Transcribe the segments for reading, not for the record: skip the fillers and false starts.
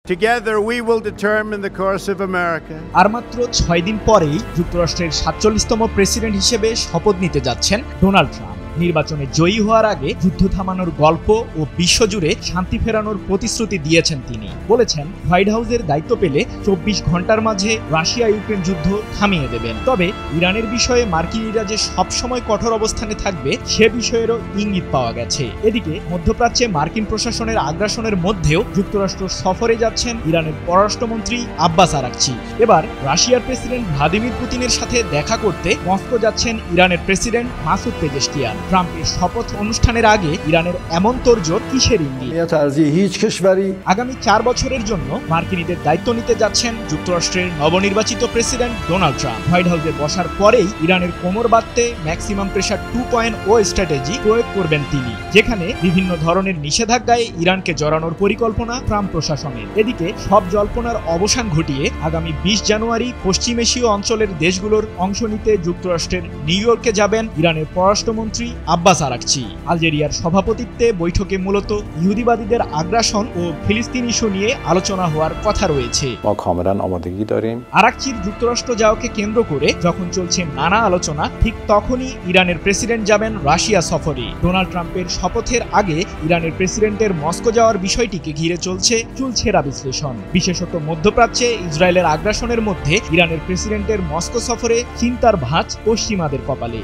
Together we will determine the course of America. আর মাত্র 6 দিন পরেই যুক্তরাষ্ট্রের 47তম প্রেসিডেন্ট হিসেবে শপথ নিতে যাচ্ছেন ডোনাল্ড ট্রাম্প। নির্বাচনে জয়ী হওয়ার আগে যুদ্ধ থামানোর গল্প ও বিশ্বজুড়ে শান্তি ফেরানোর প্রতিশ্রুতি দিয়েছেন তিনি। বলেছেন হোয়াইট হাউসের দায়িত্ব পেলে 24 ঘন্টার মাঝে রাশিয়া ইউক্রেন যুদ্ধ থামিয়ে দেবেন। তবে ইরানের বিষয়ে মার্কিনিরা যে সবসময় কঠোর অবস্থানে থাকবে সে বিষয়েরও ইঙ্গিত পাওয়া গেছে। এদিকে মধ্যপ্রাচ্যে মার্কিন প্রশাসনের আগ্রাসনের মধ্যেও যুক্তরাষ্ট্র সফরে যাচ্ছেন ইরানের পররাষ্ট্রমন্ত্রী আব্বাস আরাকচি। এবার রাশিয়ার প্রেসিডেন্ট ভ্লাদিমির পুতিনের সাথে দেখা করতে মস্কো যাচ্ছেন ইরানের প্রেসিডেন্ট মাসুদ পেজেশকিয়ান। ট্রাম্পের শপথ অনুষ্ঠানের আগে ইরানের এমন তোড়জোড় কিসের ইঙ্গিত? আগামী 4 বছরের জন্য মার্কিনীদের দায়িত্ব নিতে যাচ্ছেন যুক্তরাষ্ট্রের নবনির্বাচিত প্রেসিডেন্ট ডোনাল্ড ট্রাম্প। হোয়াইট হাউসে বসার পরেই ইরানের কোমর বাঁধতে ম্যাক্সিমাম প্রেসার 2.0 স্ট্র্যাটেজি প্রয়োগ করবেন তিনি, যেখানে বিভিন্ন ধরনের নিষেধাজ্ঞায় ইরানকে জড়ানোর পরিকল্পনা ট্রাম্প প্রশাসনের। এদিকে সব জল্পনার অবসান ঘটিয়ে আগামী 20 জানুয়ারি পশ্চিম এশীয় অঞ্চলের দেশগুলোর অংশ নিতে যুক্তরাষ্ট্রের নিউ ইয়র্কে যাবেন ইরানের পররাষ্ট্রমন্ত্রী আব্বাস আরাকচি। আলজেরিয়ার সভাপতিত্বে বৈঠকে মূলত ইহুদিবাদীদের আগ্রাসন ও ফিলিস্তিন ইস্যু নিয়ে আলোচনা হওয়ার কথা রয়েছে। আরাকচির যুক্তরাষ্ট্র যাওয়াকে কেন্দ্র করে যখন চলছে নানা আলোচনা, ঠিক তখনই ইরানের প্রেসিডেন্ট যাবেন রাশিয়া সফরে। ডোনাল্ড ট্রাম্পের শপথের আগে ইরানের প্রেসিডেন্টের মস্কো যাওয়ার বিষয়টিকে ঘিরে চলছে চুলছেরা বিশ্লেষণ। বিশেষত মধ্যপ্রাচ্যে ইসরায়েলের আগ্রাসনের মধ্যে ইরানের প্রেসিডেন্টের মস্কো সফরে চিন্তার ভাঁজ পশ্চিমাদের কপালে।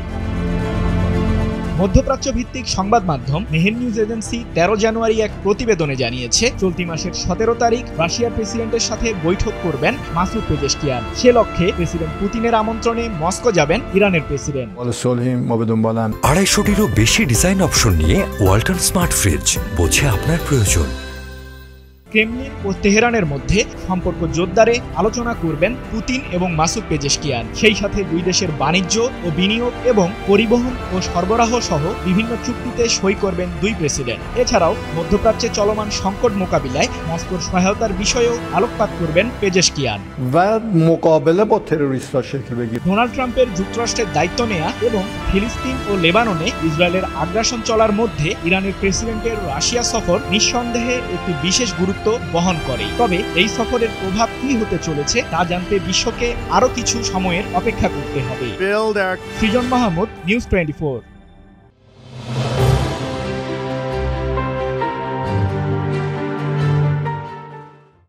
মধ্যপ্রাচ্য ভিত্তিক সংবাদ মাধ্যম মেহের নিউজ এজেন্সি 13 জানুয়ারি এক প্রতিবেদনে জানিয়েছে, চলতি মাসের 17 তারিখ রাশিয়ার প্রেসিডেন্টের সাথে বৈঠক করবেন মাসুদ পেজেশকিয়ান। সে লক্ষ্যে প্রেসিডেন্ট পুতিনের আমন্ত্রণে মস্কো যাবেন ইরানের প্রেসিডেন্ট। 250-টিরও বেশি ডিজাইন অপশন নিয়ে ওয়ালটন স্মার্ট ফ্রিজ, বোঝে আপনার প্রয়োজন। ক্রেমলিন ও তেহরানের মধ্যে সম্পর্ক জোরদারে আলোচনা করবেন পুতিন এবং মাসুদ পেজেশকিয়ান। সেই সাথে দুই দেশের বাণিজ্য ও বিনিয়োগ এবং পরিবহন ও সরবরাহ সহ বিভিন্ন চুক্তিতে সই করবেন দুই প্রেসিডেন্ট। এছাড়াও মধ্যপ্রাচ্যে চলমান সংকট মোকাবিলায় মস্কোর সহায়তার বিষয়েও আলোকপাত করবেন পেজেশকিয়ান। ডোনাল্ড ট্রাম্পের যুক্তরাষ্ট্রের দায়িত্ব নেয়া এবং ফিলিস্তিন ও লেবাননে ইসরায়েলের আগ্রাসন চলার মধ্যে ইরানের প্রেসিডেন্টের রাশিয়া সফর নিঃসন্দেহে একটি বিশেষ গুরুত্ব বহন করে। তবে এই সফরের প্রভাব কি হতে চলেছে তা জানতে বিশ্বকে আরো কিছু সময়ের অপেক্ষা করতে হবে। Build our Srijan Mahmud, news 24।